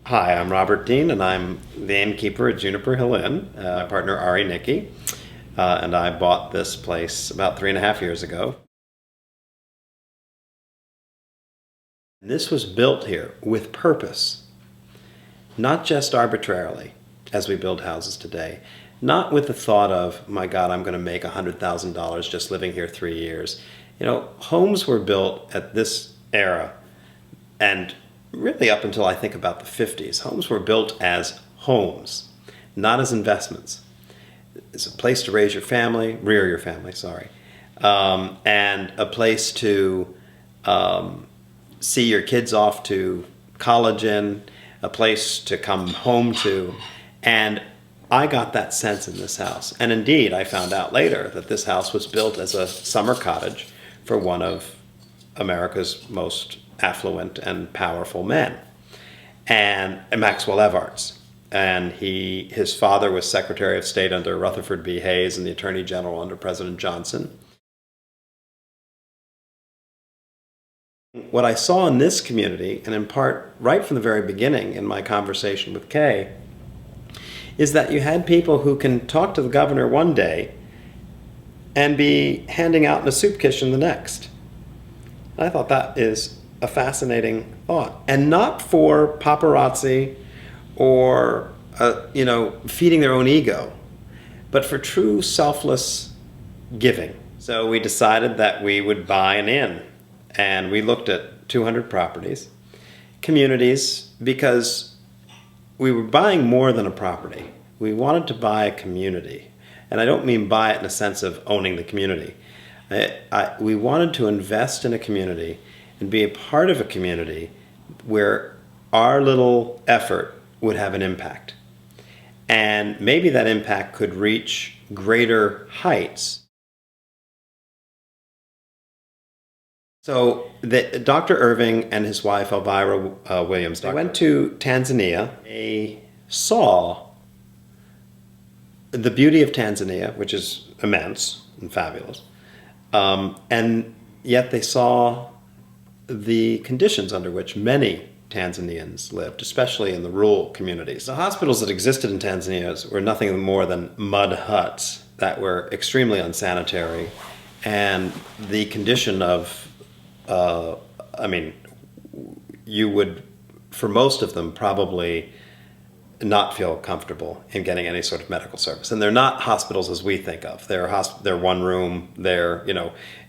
Hi, I'm Robert Dean, and I'm the innkeeper at Juniper Hill Inn. My partner Ari Nicky, and I bought this place about 3.5 years ago. This was built here with purpose, not just arbitrarily, as we build houses today. Not with the thought of, my God, I'm going to make $100,000 just living here 3 years. You know, homes were built at this era, and really up until I think about the 50s, homes were built as homes, not as investments. It's a place to raise your family, rear your family, sorry, and a place to see your kids off to college in, a place to come home to. And I got that sense in this house. And indeed, I found out later that this house was built as a summer cottage for one of America's most affluent and powerful men, and Maxwell Evarts. And his father was Secretary of State under Rutherford B. Hayes and the Attorney General under President Johnson. What I saw in this community, and in part right from the very beginning in my conversation with Kay, is that you had people who can talk to the governor one day and be handing out in a soup kitchen the next. And I thought that is a fascinating thought. And not for paparazzi or, feeding their own ego, but for true selfless giving. So we decided that we would buy an inn, and we looked at 200 properties, communities, because we were buying more than a property. We wanted to buy a community. And I don't mean buy it in a sense of owning the community. We wanted to invest in a community and be a part of a community where our little effort would have an impact. And maybe that impact could reach greater heights. So Dr. Irving and his wife Elvira Williams, they went to Tanzania. They saw the beauty of Tanzania, which is immense and fabulous, and yet they saw the conditions under which many Tanzanians lived, especially in the rural communities. The hospitals that existed in Tanzania were nothing more than mud huts that were extremely unsanitary, and the condition of you would, for most of them, probably not feel comfortable in getting any sort of medical service. And they're not hospitals as we think of. They're one room,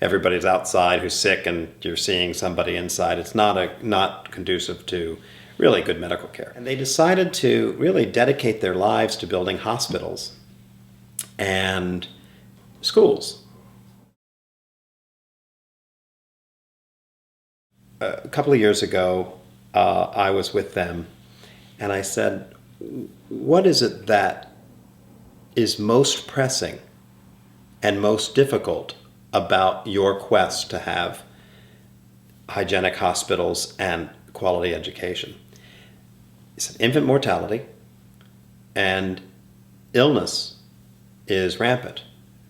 everybody's outside who's sick and you're seeing somebody inside. It's not conducive to really good medical care. And they decided to really dedicate their lives to building hospitals and schools. A couple of years ago, I was with them, and I said, what is it that is most pressing and most difficult about your quest to have hygienic hospitals and quality education? He said, infant mortality and illness is rampant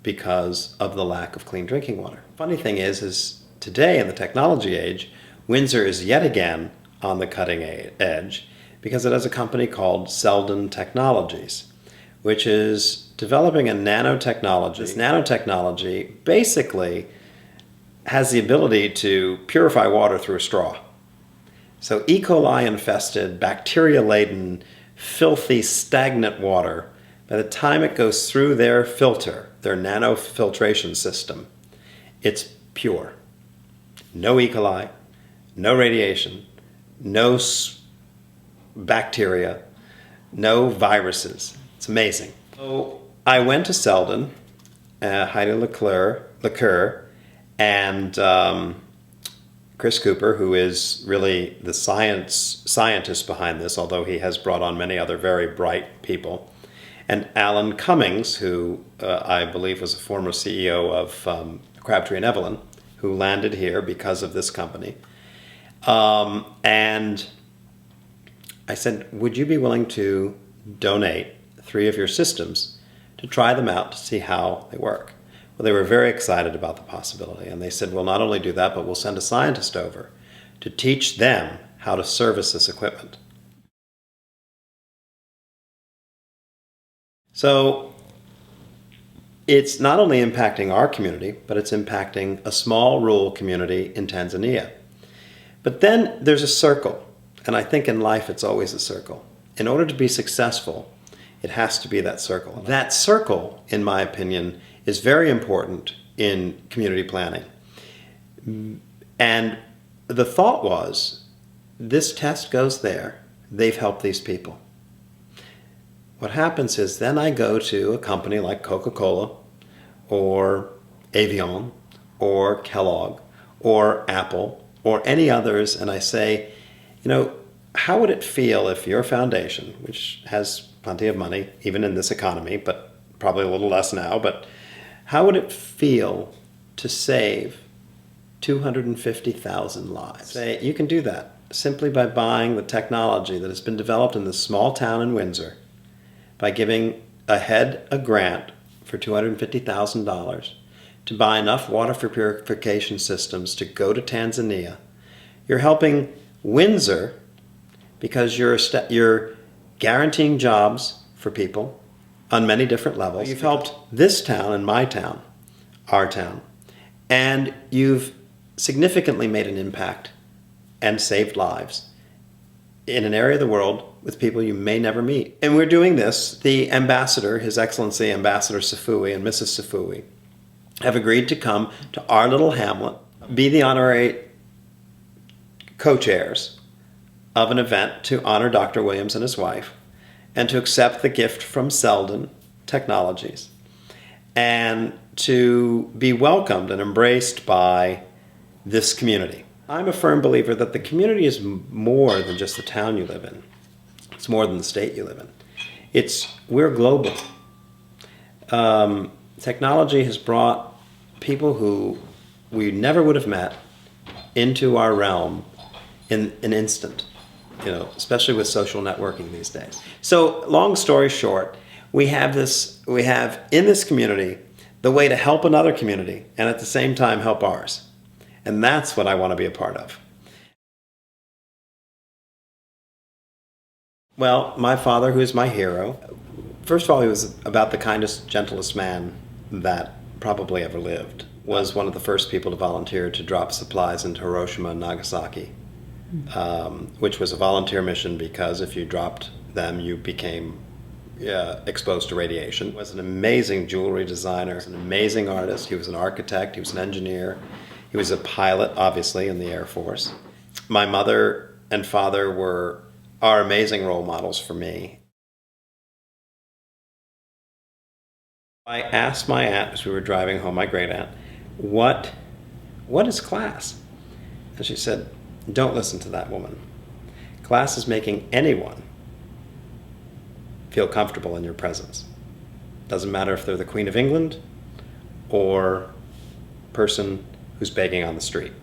because of the lack of clean drinking water. Funny thing is today in the technology age, Windsor is yet again on the cutting edge because it has a company called Selden Technologies, which is developing a nanotechnology. This nanotechnology basically has the ability to purify water through a straw. So E. coli infested, bacteria-laden, filthy, stagnant water, by the time it goes through their filter, their nanofiltration system, it's pure. No E. coli, no radiation, no bacteria, no viruses. It's amazing. So I went to Selden, Heidi Leclerc, and Chris Cooper, who is really the scientist behind this, although he has brought on many other very bright people, and Alan Cummings, who I believe was a former CEO of Crabtree and Evelyn, who landed here because of this company. And I said, would you be willing to donate 3 of your systems to try them out to see how they work? Well, they were very excited about the possibility, and they said, we'll not only do that, but we'll send a scientist over to teach them how to service this equipment. So it's not only impacting our community, but it's impacting a small rural community in Tanzania. But then there's a circle, and I think in life it's always a circle. In order to be successful, it has to be that circle. That circle, in my opinion, is very important in community planning. And the thought was, this test goes there, they've helped these people. What happens is then I go to a company like Coca-Cola or Avion or Kellogg or Apple or any others, and I say, how would it feel if your foundation, which has plenty of money, even in this economy, but probably a little less now, but how would it feel to save 250,000 lives? Say, you can do that simply by buying the technology that has been developed in this small town in Windsor, by giving a head a grant for $250,000 to buy enough water for purification systems to go to Tanzania. You're helping Windsor because you're guaranteeing jobs for people on many different levels. You've helped this town and my town, our town, and you've significantly made an impact and saved lives in an area of the world with people you may never meet. And we're doing this. The ambassador, His Excellency Ambassador Safui and Mrs. Safui, have agreed to come to our little hamlet, be the honorary co-chairs of an event to honor Dr. Williams and his wife, and to accept the gift from Selden Technologies, and to be welcomed and embraced by this community. I'm a firm believer that the community is more than just the town you live in. It's more than the state you live in. We're global. Technology has brought people who we never would have met into our realm in an instant, especially with social networking these days. So long story short, we have in this community the way to help another community and at the same time help ours. And that's what I want to be a part of. Well, my father, who's my hero, first of all, he was about the kindest, gentlest man that probably ever lived. Was one of the first people to volunteer to drop supplies into Hiroshima and Nagasaki, which was a volunteer mission because if you dropped them, you became exposed to radiation. He was an amazing jewelry designer, an amazing artist. He was an architect, he was an engineer. He was a pilot, obviously, in the Air Force. My mother and father are amazing role models for me. I asked my aunt as we were driving home, my great aunt, what is class? And she said, don't listen to that woman. Class is making anyone feel comfortable in your presence. Doesn't matter if they're the Queen of England or person who's begging on the street.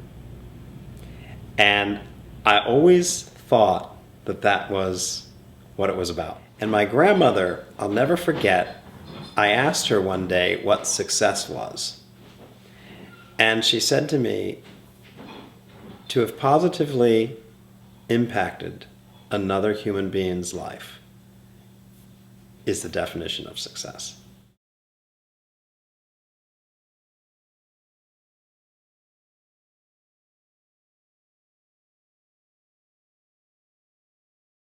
And I always thought that was what it was about. And my grandmother, I'll never forget, I asked her one day what success was. And she said to me, to have positively impacted another human being's life is the definition of success.